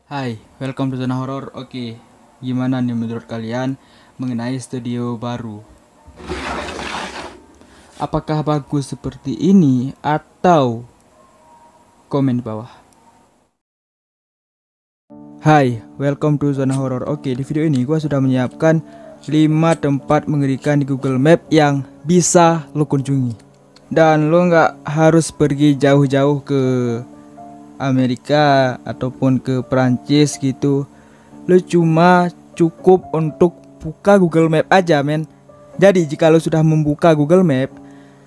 Hai, welcome to Zona Horor. Oke, gimana nih menurut kalian mengenai studio baru? Apakah bagus seperti ini atau komen di bawah. Hai, welcome to Zona Horor. Oke, di video ini gua sudah menyiapkan 5 tempat mengerikan di Google Map yang bisa lo kunjungi. Dan lo nggak harus pergi jauh-jauh ke Amerika ataupun ke Perancis gitu. Lo cuma cukup untuk buka Google Map aja, men. Jadi jika lo sudah membuka Google Map,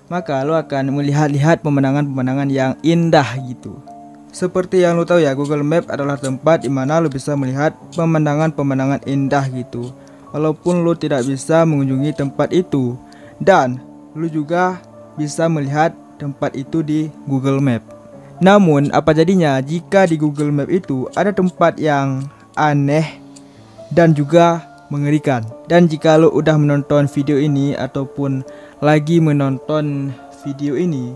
maka lo akan melihat-lihat pemandangan-pemandangan yang indah gitu. Seperti yang lo tahu ya, Google Map adalah tempat di mana lo bisa melihat pemandangan-pemandangan indah gitu. Walaupun lo tidak bisa mengunjungi tempat itu, dan lo juga bisa melihat tempat itu di Google Map. Namun apa jadinya jika di Google Map itu ada tempat yang aneh dan juga mengerikan? Dan jika lo udah menonton video ini ataupun lagi menonton video ini,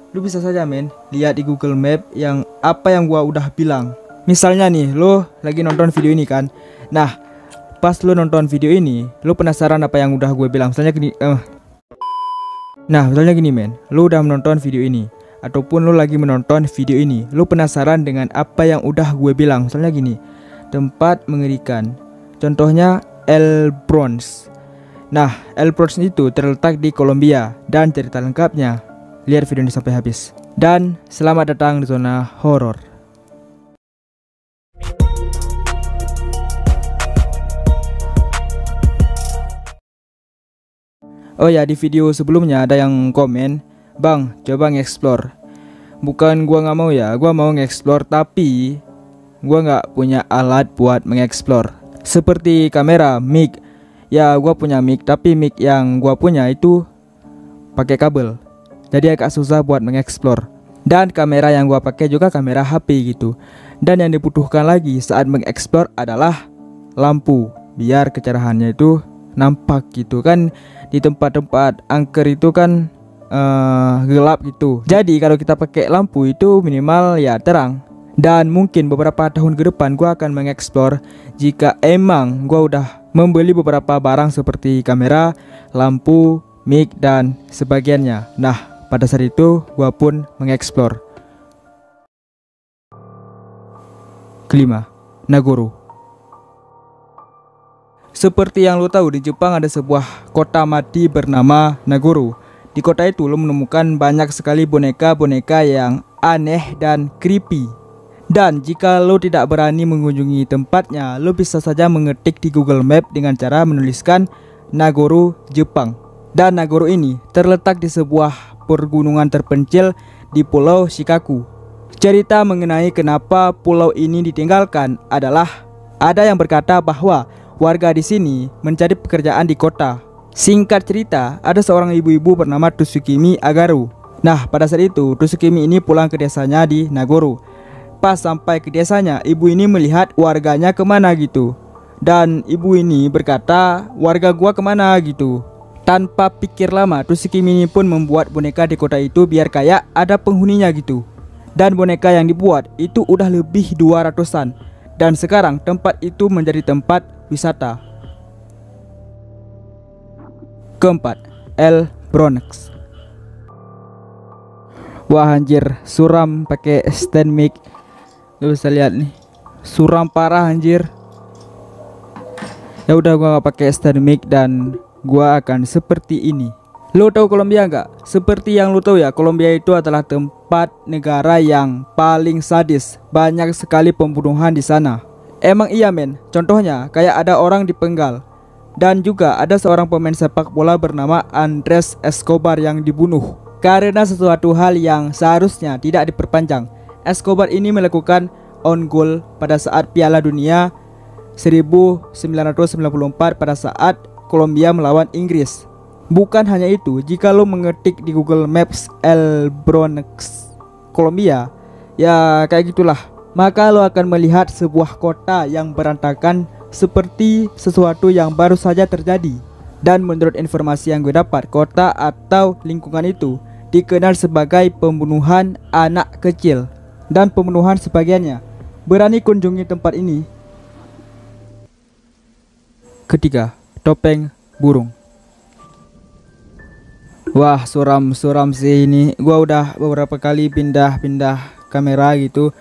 lo bisa saja lihat di Google Map yang apa yang gua udah bilang. Misalnya nih, lo lagi nonton video ini kan. Nah, pas lo nonton video ini, lo penasaran apa yang udah gue bilang. Misalnya gini, lo udah menonton video ini ataupun lo lagi menonton video ini, lo penasaran dengan apa yang udah gue bilang. Misalnya gini, tempat mengerikan. Contohnya El Bronx. Nah, El Bronx itu terletak di Kolombia, dan cerita lengkapnya lihat video ini sampai habis. Dan selamat datang di Zona Horor. Oh ya, di video sebelumnya ada yang komen, "Bang, coba nge-explore." Bukan gua nggak mau ya, gua mau nge-explore, tapi gua nggak punya alat buat mengeksplor. Seperti kamera, mic. Ya, gua punya mic, tapi mic yang gua punya itu pakai kabel. Jadi agak susah buat mengeksplor. Dan kamera yang gua pakai juga kamera HP gitu. Dan yang dibutuhkan lagi saat mengeksplor adalah lampu, biar kecerahannya itu nampak gitu kan. Di tempat-tempat angker itu kan gelap gitu. Jadi kalau kita pakai lampu itu minimal ya terang. Dan mungkin beberapa tahun ke depan gua akan mengeksplor jika emang gua udah membeli beberapa barang seperti kamera, lampu, mic dan sebagiannya. Nah, pada saat itu gua pun mengeksplor. Kelima, Nagoro. Seperti yang lo tahu, di Jepang ada sebuah kota mati bernama Nagoro. Di kota itu lo menemukan banyak sekali boneka-boneka yang aneh dan creepy. Dan jika lo tidak berani mengunjungi tempatnya, lo bisa saja mengetik di Google Map dengan cara menuliskan Nagoro, Jepang. Dan Nagoro ini terletak di sebuah pergunungan terpencil di Pulau Shikaku. Cerita mengenai kenapa pulau ini ditinggalkan adalah ada yang berkata bahwa warga di sini mencari pekerjaan di kota. Singkat cerita, ada seorang ibu-ibu bernama Tsukimi Agaru. Nah, pada saat itu Tsukimi ini pulang ke desanya di Nagoro. Pas sampai ke desanya, ibu ini melihat warganya kemana gitu. Dan ibu ini berkata, "Warga gua kemana?" gitu. Tanpa pikir lama, Tsukimi ini pun membuat boneka di kota itu biar kayak ada penghuninya gitu. Dan boneka yang dibuat itu udah lebih 200-an. Dan sekarang tempat itu menjadi tempat wisata. Keempat, El Bronx. Wah anjir, suram pakai stand mic. Lu bisa lihat nih, suram parah anjir. Ya udah, gua gak pakai stand mic dan gua akan seperti ini. Lo tahu Kolombia nggak? Seperti yang lo tahu ya, Kolombia itu adalah tempat negara yang paling sadis. Banyak sekali pembunuhan di sana. Emang iya men, contohnya kayak ada orang dipenggal. Dan juga ada seorang pemain sepak bola bernama Andres Escobar yang dibunuh karena sesuatu hal yang seharusnya tidak diperpanjang. Escobar ini melakukan own goal pada saat Piala Dunia 1994 pada saat Kolombia melawan Inggris. Bukan hanya itu, jika lo mengetik di Google Maps El Bronx Kolombia, ya kayak gitulah, maka lo akan melihat sebuah kota yang berantakan seperti sesuatu yang baru saja terjadi. Dan menurut informasi yang gue dapat, kota atau lingkungan itu dikenal sebagai pembunuhan anak kecil dan pembunuhan sebagiannya berani kunjungi tempat ini? Ketiga, topeng burung. Wah, suram sih ini. Gua udah beberapa kali pindah-pindah kamera gitu.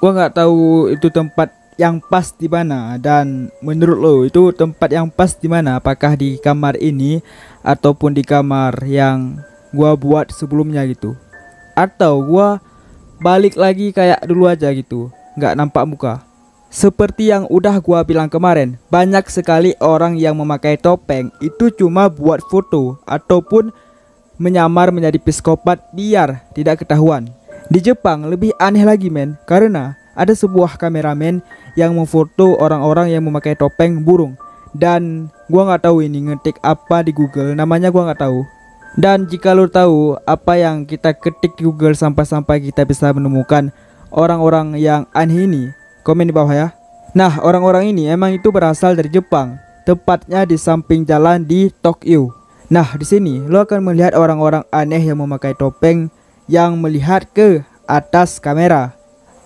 Gua nggak tahu itu tempat yang pas di mana, dan menurut lo itu tempat yang pas di mana? Apakah di kamar ini ataupun di kamar yang gua buat sebelumnya gitu? Atau gua balik lagi kayak dulu aja gitu, nggak nampak muka? Seperti yang udah gua bilang kemarin, banyak sekali orang yang memakai topeng itu cuma buat foto ataupun menyamar menjadi psikopat biar tidak ketahuan. Di Jepang lebih aneh lagi men, karena ada sebuah kameramen yang memfoto orang-orang yang memakai topeng burung. Dan gua nggak tahu ini ngetik apa di Google, namanya gua nggak tahu. Dan jika lo tahu apa yang kita ketik di Google sampai-sampai kita bisa menemukan orang-orang yang aneh ini, komen di bawah ya. Nah, orang-orang ini emang itu berasal dari Jepang, tepatnya di samping jalan di Tokyo. Nah, di sini lo akan melihat orang-orang aneh yang memakai topeng yang melihat ke atas kamera.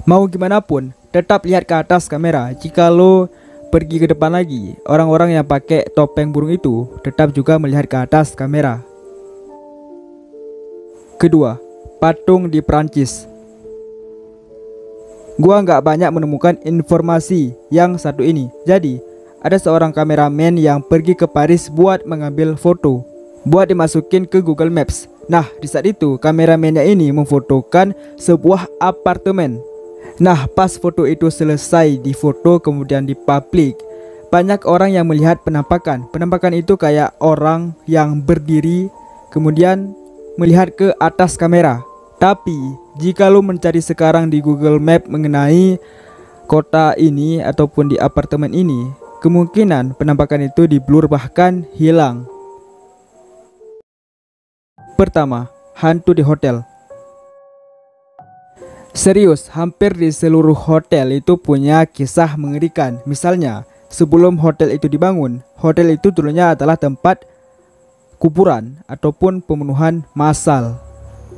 Mau gimana pun, tetap lihat ke atas kamera. Jika lo pergi ke depan lagi, orang-orang yang pakai topeng burung itu tetap juga melihat ke atas kamera. Kedua, patung di Prancis. Gua nggak banyak menemukan informasi yang satu ini. Jadi, ada seorang kameramen yang pergi ke Paris buat mengambil foto, buat dimasukin ke Google Maps. Nah, di saat itu kameramennya ini memfotokan sebuah apartemen. Nah, pas foto itu selesai difoto kemudian dipublik, banyak orang yang melihat penampakan. Penampakan itu kayak orang yang berdiri kemudian melihat ke atas kamera. Tapi jika lo mencari sekarang di Google Map mengenai kota ini ataupun di apartemen ini, kemungkinan penampakan itu di-blur bahkan hilang. Pertama, hantu di hotel. Serius, hampir di seluruh hotel itu punya kisah mengerikan. Misalnya, sebelum hotel itu dibangun, hotel itu dulunya adalah tempat kuburan ataupun pembunuhan massal.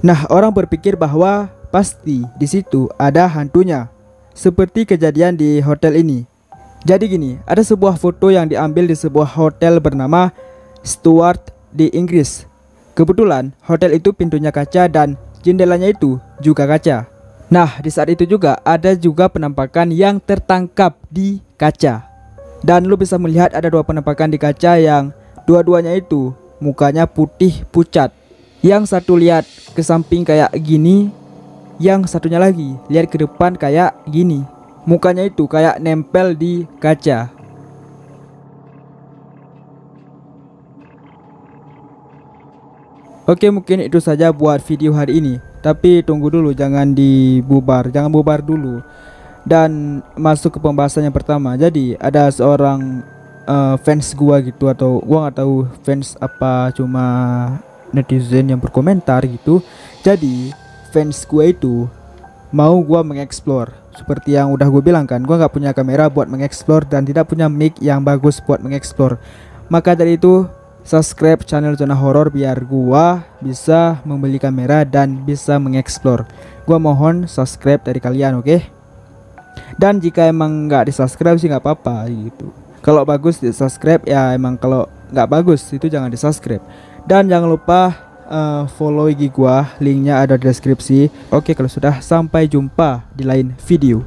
Nah, orang berpikir bahwa pasti di situ ada hantunya, seperti kejadian di hotel ini. Jadi gini, ada sebuah foto yang diambil di sebuah hotel bernama Stuart di Inggris. Kebetulan hotel itu pintunya kaca dan jendelanya itu juga kaca. Nah, di saat itu juga ada juga penampakan yang tertangkap di kaca. Dan lu bisa melihat ada dua penampakan di kaca yang dua-duanya itu mukanya putih pucat. Yang satu lihat ke samping kayak gini, yang satunya lagi lihat ke depan kayak gini. Mukanya itu kayak nempel di kaca. Oke, mungkin itu saja buat video hari ini. Tapi tunggu dulu, jangan bubar dulu. Dan masuk ke pembahasan yang pertama. Jadi ada seorang fans gua gitu, atau gua nggak tahu fans apa, cuma netizen yang berkomentar gitu. Jadi fans gua itu mau gua mengeksplor. Seperti yang udah gue bilang kan, gua nggak punya kamera buat mengeksplor dan tidak punya mic yang bagus buat mengeksplor. Maka dari itu, subscribe channel Zona Horor biar gua bisa membeli kamera dan bisa mengeksplor. Gua mohon subscribe dari kalian, oke? Dan jika emang nggak di subscribe sih nggak apa-apa gitu. Kalau bagus di subscribe ya, emang kalau nggak bagus itu jangan di subscribe. Dan jangan lupa follow IG gua, linknya ada di deskripsi. Oke, kalau sudah, sampai jumpa di lain video.